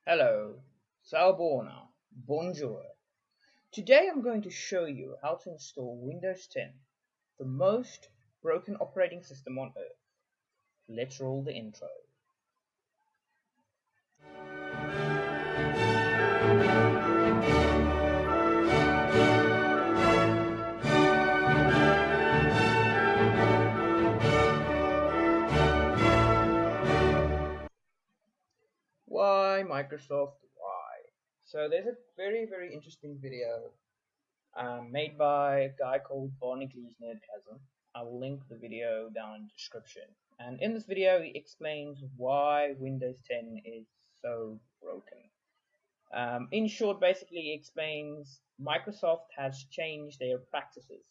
Hello, Salborna, bonjour. Today I'm going to show you how to install Windows 10, the most broken operating system on earth. Let's roll the intro. Why Microsoft? Why? So there's a very interesting video made by a guy called Barnacle Nerdgasm. I will link the video down in the description. And in this video, he explains why Windows 10 is so broken. In short, basically, he explains Microsoft has changed their practices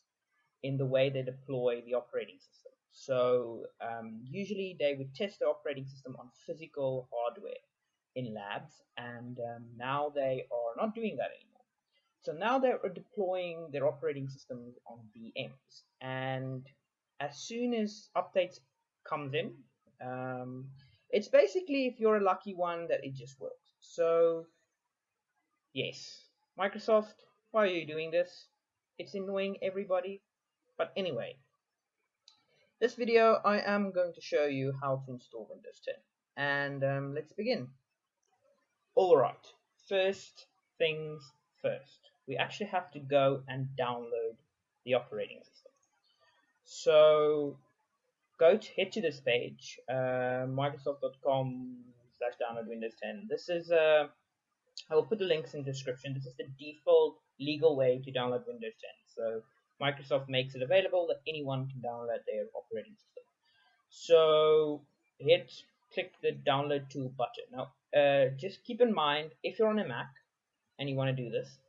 in the way they deploy the operating system. So usually they would test the operating system on physical hardware in labs, and now they are not doing that anymore. So now they're deploying their operating systems on VMs, and as soon as updates comes in, it's basically, if you're a lucky one, that it just works. So yes, Microsoft, why are you doing this? It's annoying everybody. But anyway, this video I am going to show you how to install Windows 10. And let's begin. Alright, first things first. We actually have to go and download the operating system. So head to this page, microsoft.com/download Windows 10. This is I will put the links in the description. This is the default legal way to download Windows 10. So Microsoft makes it available that anyone can download their operating system. So click the download to button. Now, just keep in mind, if you're on a Mac and you want to do this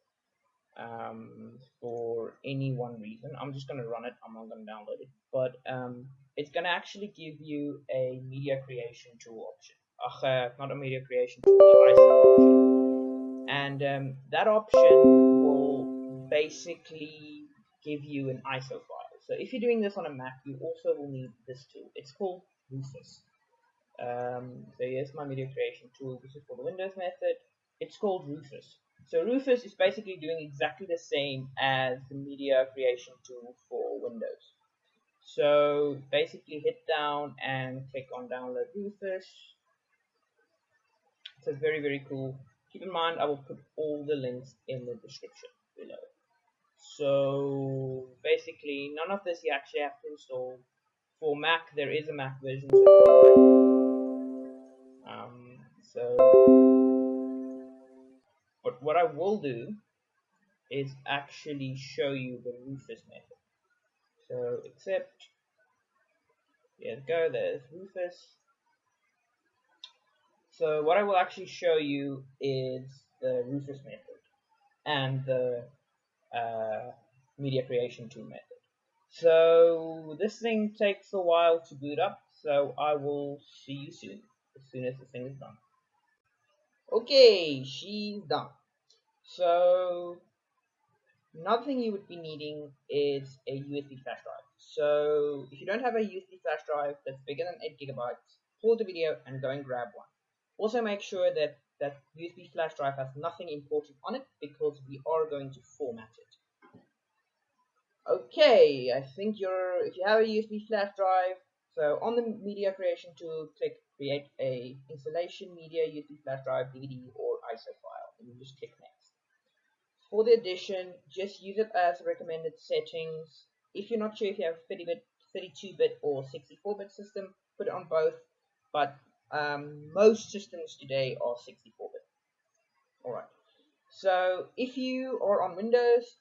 for any one reason, I'm just going to run it. I'm not going to download it, but it's going to actually give you a media creation tool option. Not a media creation tool, ISO option. And that option will basically give you an ISO file. So if you're doing this on a Mac, you also will need this tool. It's called Rufus. So here's my media creation tool. This is for the Windows method. It's called Rufus. So Rufus is basically doing exactly the same as the media creation tool for Windows. So basically hit down and click on download Rufus. So very cool. Keep in mind, I will put all the links in the description below. So basically, none of this you actually have to install. For Mac, there is a Mac version. But what I will do is actually show you the Rufus method. So accept. Here we go. There's Rufus. So what I will actually show you is the Rufus method and the media creation tool method. So this thing takes a while to boot up, so I will see you soon, as soon as the thing is done. Okay, she's done. So another thing you would be needing is a USB flash drive. So if you don't have a USB flash drive that's bigger than 8 gigabytes, pause the video and go and grab one. Also make sure that that USB flash drive has nothing important on it, because we are going to format it. Okay, I think if you have a USB flash drive, so on the media creation tool, click create a installation media USB flash drive, DVD or ISO file, and you just click next. For the addition, just use it as recommended settings. If you're not sure if you have 30-bit, 32-bit or 64-bit system, put it on both, but most systems today are 64-bit. Alright, so if you are on Windows,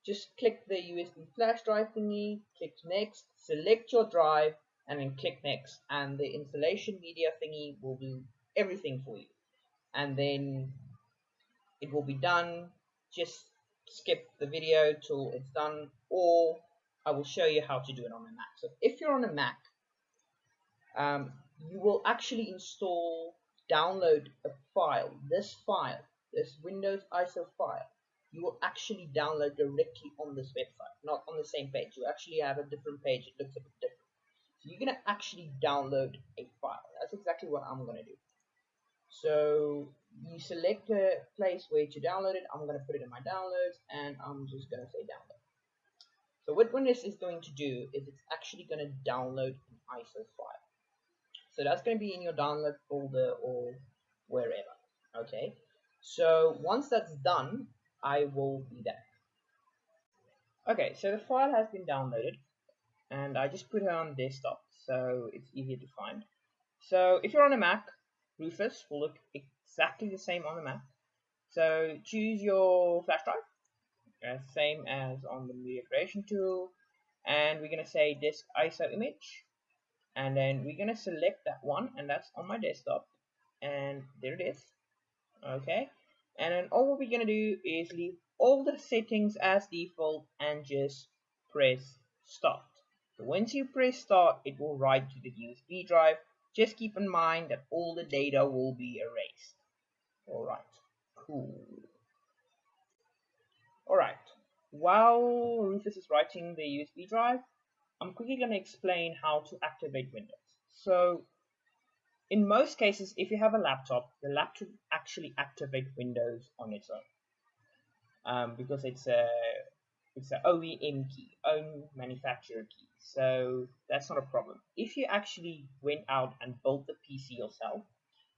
just click the USB flash drive thingy, click next, select your drive, and then click next, and the installation media thingy will do everything for you. And then it will be done. Just skip the video till it's done, or I will show you how to do it on a Mac. So if you're on a Mac, you will actually download a file, this Windows ISO file. You will actually download directly on this website, not on the same page. You actually have a different page. It looks a bit different. So you're going to actually download a file. That's exactly what I'm going to do. So you select a place where to download it. I'm going to put it in my downloads, and I'm just going to say download. So what this is going to do is it's actually going to download an ISO file. So that's going to be in your download folder or wherever. Okay, so once that's done, I will be back. Okay, so the file has been downloaded, and I just put it on desktop so it's easier to find. So if you're on a Mac, Rufus will look exactly the same on the Mac. So choose your flash drive, same as on the media creation tool, and we're going to say disk ISO image, and then we're going to select that one, and that's on my desktop, and there it is. Okay, and then all we're going to do is leave all the settings as default and just press start. So once you press start, it will write to the USB drive. Just keep in mind that all the data will be erased. Alright, cool. Alright, while Rufus is writing the USB drive, I'm quickly going to explain how to activate Windows. So in most cases, if you have a laptop, the laptop actually activate Windows on its own, because it's a OEM key, own manufacturer key. So that's not a problem. If you actually went out and built the PC yourself,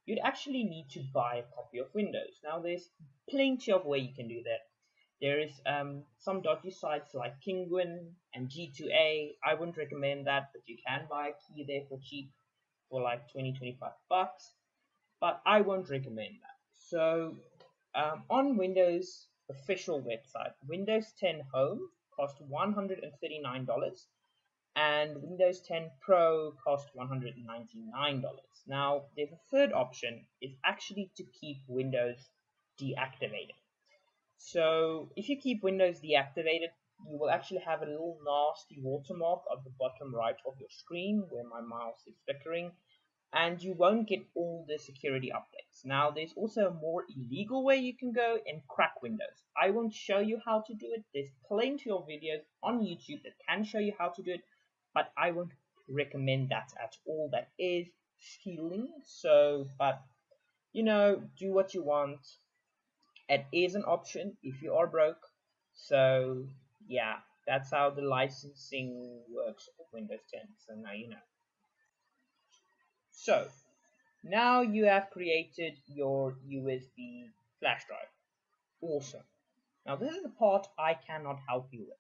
you'd actually need to buy a copy of Windows. Now there's plenty of way you can do that. There is some dodgy sites like Kinguin and G2A. I wouldn't recommend that, but you can buy a key there for cheap, for like 20-25 bucks, but I won't recommend that. So on Windows official website, Windows 10 Home cost $139, and Windows 10 Pro cost $199. Now there's a third option, is actually to keep Windows deactivated. So if you keep Windows deactivated, you will actually have a little nasty watermark at the bottom right of your screen where my mouse is flickering, and you won't get all the security updates. Now there's also a more illegal way you can go and crack Windows. I won't show you how to do it. There's plenty of videos on YouTube that can show you how to do it, but I won't recommend that at all. That is stealing. So, but you know, do what you want. It is an option if you are broke. So yeah, that's how the licensing works with Windows 10. So now you know. So now you have created your USB flash drive. Awesome. Now this is the part I cannot help you with.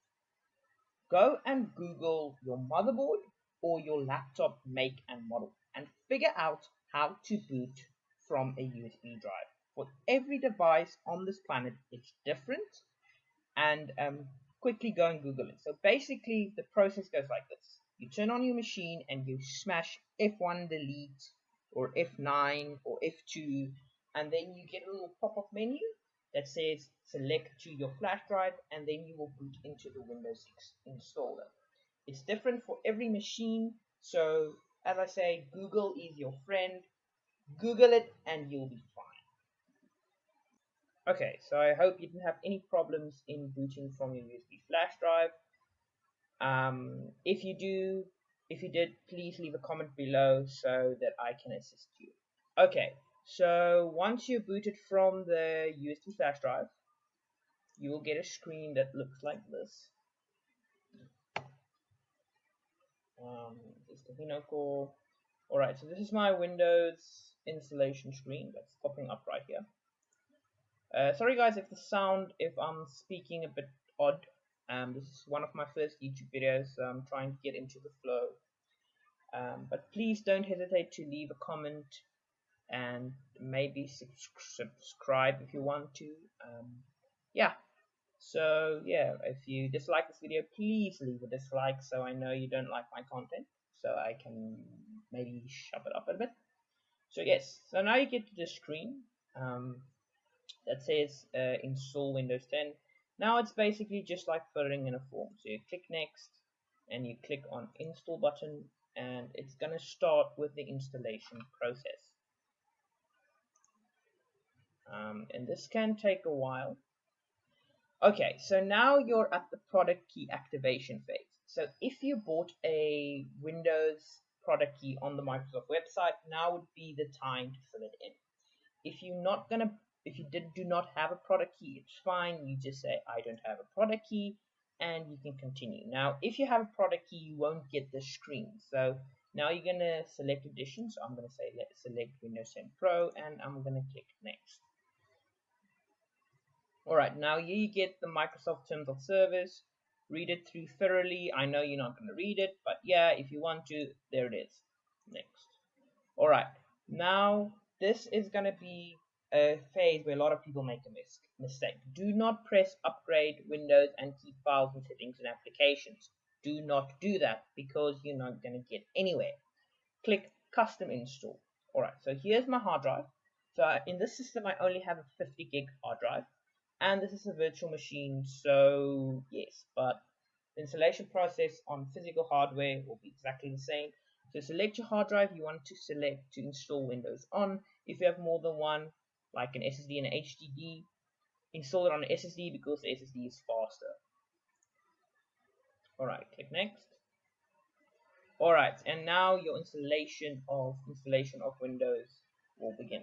Go and Google your motherboard or your laptop make and model and figure out how to boot from a USB drive. For every device on this planet, it's different, and quickly go and Google it. So basically the process goes like this. You turn on your machine and you smash F1 delete or F9 or F2, and then you get a little pop-up menu that says select to your flash drive, and then you will boot into the Windows 6 installer. It's different for every machine, so as I say, Google is your friend. Google it and you'll be fine. Okay, so I hope you didn't have any problems in booting from your USB flash drive. If you did, please leave a comment below so that I can assist you. Okay, so once you're booted from the USB flash drive, you will get a screen that looks like this. Just a Hinocore. Alright, so this is my Windows installation screen that's popping up right here. Sorry guys if I'm speaking a bit odd. This is one of my first YouTube videos, so I'm trying to get into the flow. But please don't hesitate to leave a comment and maybe subscribe if you want to. Yeah. So yeah, if you dislike this video, please leave a dislike so I know you don't like my content, so I can maybe shove it up a bit. So yes, so now you get to the screen that says install Windows 10. Now it's basically just like filling in a form. So you click next and you click on install button, and it's gonna start with the installation process. And this can take a while. Okay, so now you're at the product key activation phase. So if you bought a Windows product key on the Microsoft website, now would be the time to fill it in. if you do not have a product key, it's fine. You just say I don't have a product key, and you can continue. Now, if you have a product key, you won't get the screen. So now you're gonna select edition. So I'm gonna say let's select Windows 10 Pro, and I'm gonna click next. Alright, now here you get the Microsoft Terms of Service. Read it through thoroughly. I know you're not going to read it, but yeah, if you want to, there it is. Next. Alright, now this is going to be a phase where a lot of people make a mistake. Do not press upgrade Windows and keep files and settings and applications. Do not do that because you're not going to get anywhere. Click custom install. Alright, so here's my hard drive. So in this system I only have a 50 gig hard drive. And this is a virtual machine, so yes, but the installation process on physical hardware will be exactly the same. So select your hard drive you want to select to install Windows on. If you have more than one, like an SSD and an HDD, install it on an SSD because the SSD is faster. Alright, click next. Alright, and now your installation of Windows will begin.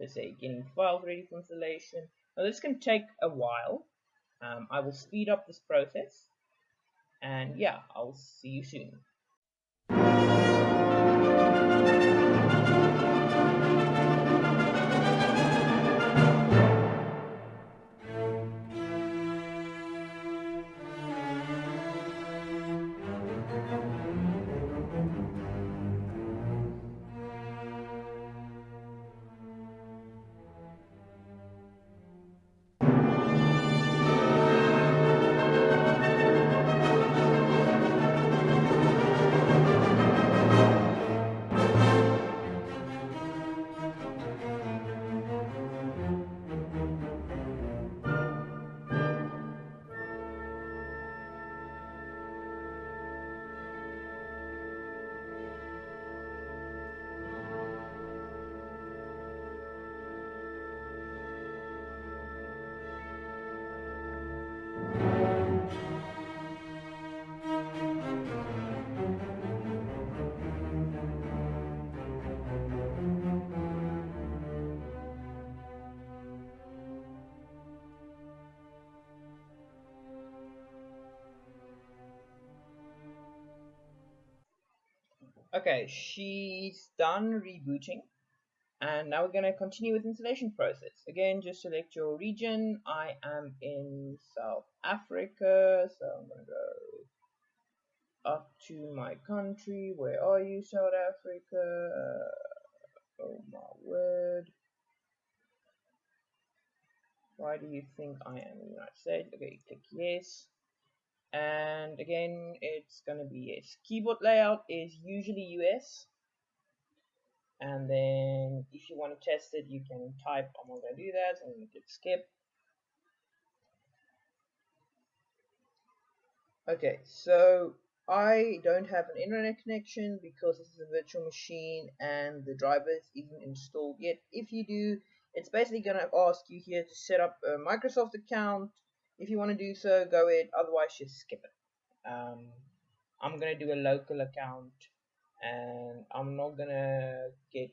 Let's say getting files ready for installation. Now this can take a while. I will speed up this process, and yeah, I'll see you soon. Okay, she's done rebooting, and now we're going to continue with the installation process. Again, just select your region. I am in South Africa, so I'm going to go up to my country. Where are you, South Africa? Oh my word. Why do you think I am in the United States? Okay, click yes. And again, it's going to be yes. Keyboard layout is usually US. And then if you want to test it, you can type. I'm not going to do that, so I'm going to click skip. Okay, so I don't have an internet connection because this is a virtual machine and the drivers isn't installed yet. If you do, it's basically going to ask you here to set up a Microsoft account. If you want to do so, go ahead, otherwise just skip it. I'm going to do a local account, and I'm not going to get,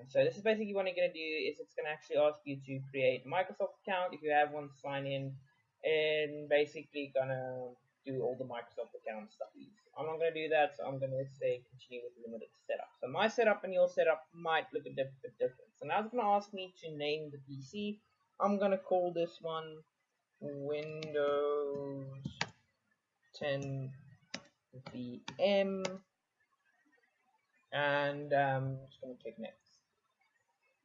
so this is basically what I'm going to do is it's going to actually ask you to create a Microsoft account. If you have one, sign in, and basically going to do all the Microsoft account stuff. I'm not going to do that, so I'm going to say continue with limited setup. So my setup and your setup might look a bit different. So now it's going to ask me to name the PC. I'm going to call this one Windows 10 VM, and I'm just going to click next.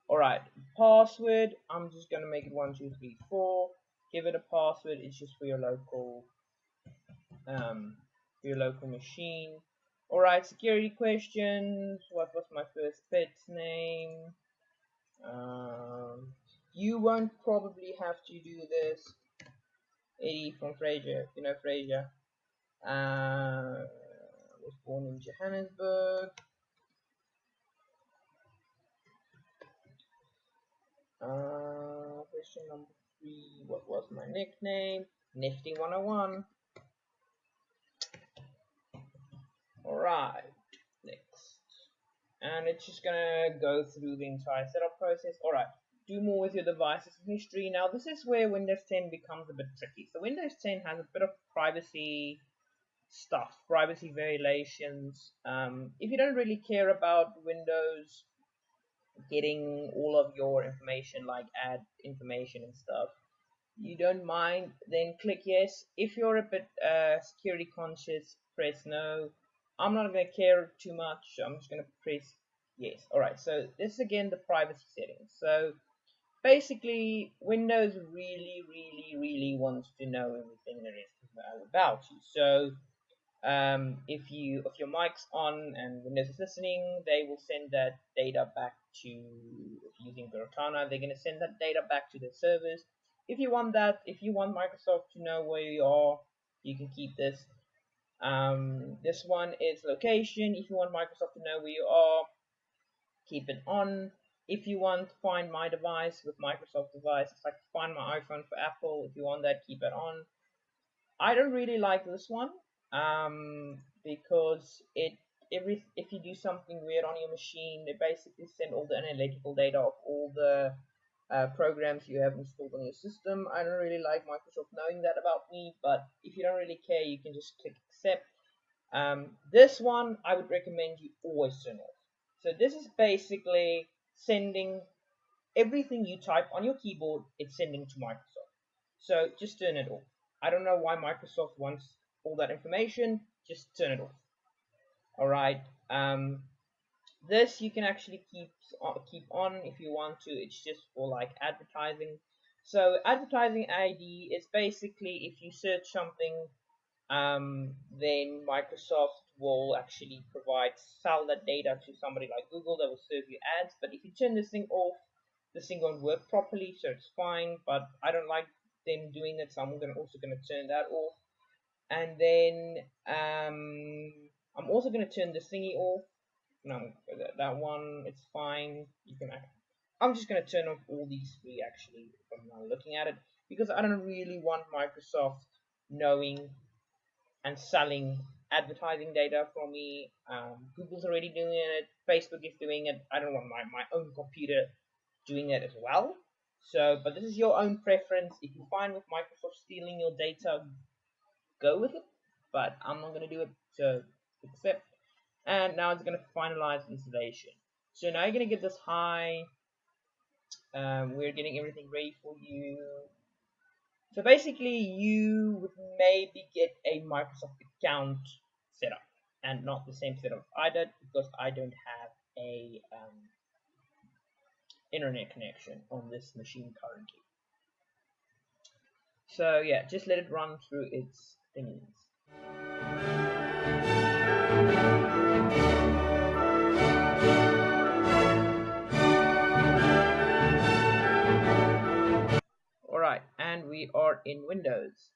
Alright, password, I'm just going to make it 1234. Give it a password, it's just for your local machine. Alright, security questions. What was my first pet's name? You won't probably have to do this. Eddie from Frasier, you know Frasier. Was born in Johannesburg. Question number 3. What was my nickname? Nifty 101. Alright, next. and it's just gonna go through the entire setup process. Alright, do more with your device's history. Now this is where Windows 10 becomes a bit tricky. So Windows 10 has a bit of privacy stuff, privacy violations. If you don't really care about Windows getting all of your information, like ad information and stuff, you don't mind, then click yes. If you're a bit security conscious, press no. I'm not going to care too much. I'm just going to press yes. Alright, so this is again the privacy settings. So basically, Windows really wants to know everything there is about you. So if your mic's on and Windows is listening, they will send that data back to, if you're using Cortana, they're going to send that data back to the servers. If you want Microsoft to know where you are, you can keep this. This one is location. If you want Microsoft to know where you are, keep it on. If you want Find My Device with Microsoft device, it's like Find My iPhone for Apple. If you want that, keep it on. I don't really like this one because if you do something weird on your machine, they basically send all the analytical data of all the programs you have installed on your system. I don't really like Microsoft knowing that about me, but if you don't really care, you can just click accept. This one I would recommend you always turn off. So this is basically sending everything you type on your keyboard, it's sending to Microsoft. So just turn it off. I don't know why Microsoft wants all that information. Just turn it off. Alright. This you can actually keep on if you want to. It's just for like advertising. So advertising ID is basically if you search something, then Microsoft will actually sell that data to somebody like Google that will serve you ads. But if you turn this thing off, this thing won't work properly, so it's fine. But I don't like them doing it, so I'm also gonna turn that off. And then I'm also gonna turn the thingy off. No, that one, it's fine. I'm just gonna turn off all these three actually from now looking at it, because I don't really want Microsoft knowing and selling advertising data from me. Google's already doing it. Facebook is doing it. I don't want my own computer doing it as well. So, but this is your own preference. If you're fine with Microsoft stealing your data, go with it. But I'm not going to do it. So, accept. And now it's going to finalize installation. So now you're going to get this high. We're getting everything ready for you. So basically, you would maybe get a Microsoft account set up, and not the same setup I did, because I don't have a internet connection on this machine currently. So yeah, just let it run through its thingies. Alright, and we are in Windows.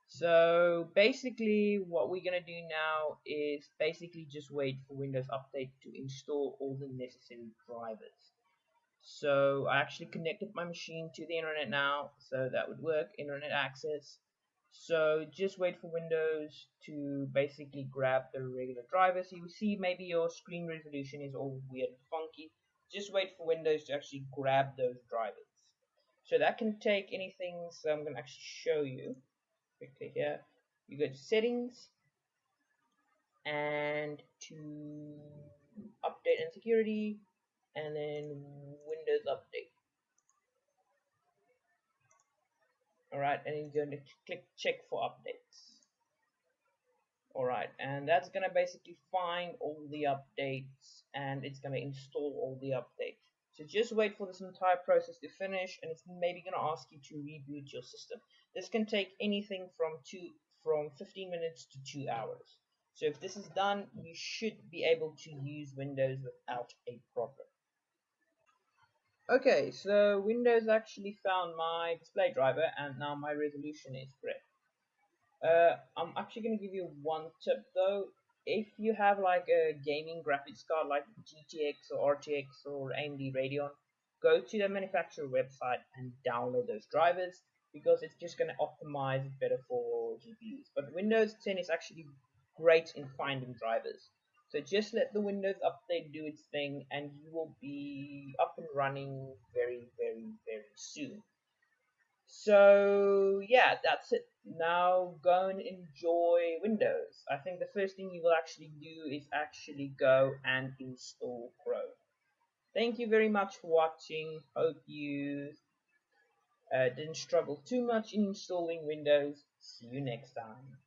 So basically what we're gonna do now is basically just wait for Windows Update to install all the necessary drivers. So I actually connected my machine to the internet now, so that would work, internet access. So just wait for Windows to basically grab the regular drivers. You see maybe your screen resolution is all weird and funky. Just wait for Windows to actually grab those drivers. So that can take anything, so I'm going to actually show you quickly here. You go to settings and to update and security, and then Windows Update. Alright, and you're going to click check for updates. Alright, and that's going to basically find all the updates, and it's going to install all the updates. So just wait for this entire process to finish, and it's maybe going to ask you to reboot your system. This can take anything from 15 minutes to 2 hours. So if this is done, you should be able to use Windows without a problem. Okay, so Windows actually found my display driver, and now my resolution is correct. I'm actually going to give you one tip though. If you have like a gaming graphics card like GTX or RTX or AMD Radeon, go to the manufacturer website and download those drivers, because it's just going to optimize it better for GPUs. But Windows 10 is actually great in finding drivers. So just let the Windows update do its thing, and you will be up and running very, very, very soon. So yeah, that's it. Now go and enjoy Windows. I think the first thing you will actually do is actually go and install Chrome. Thank you very much for watching. Hope you didn't struggle too much in installing Windows. See you next time.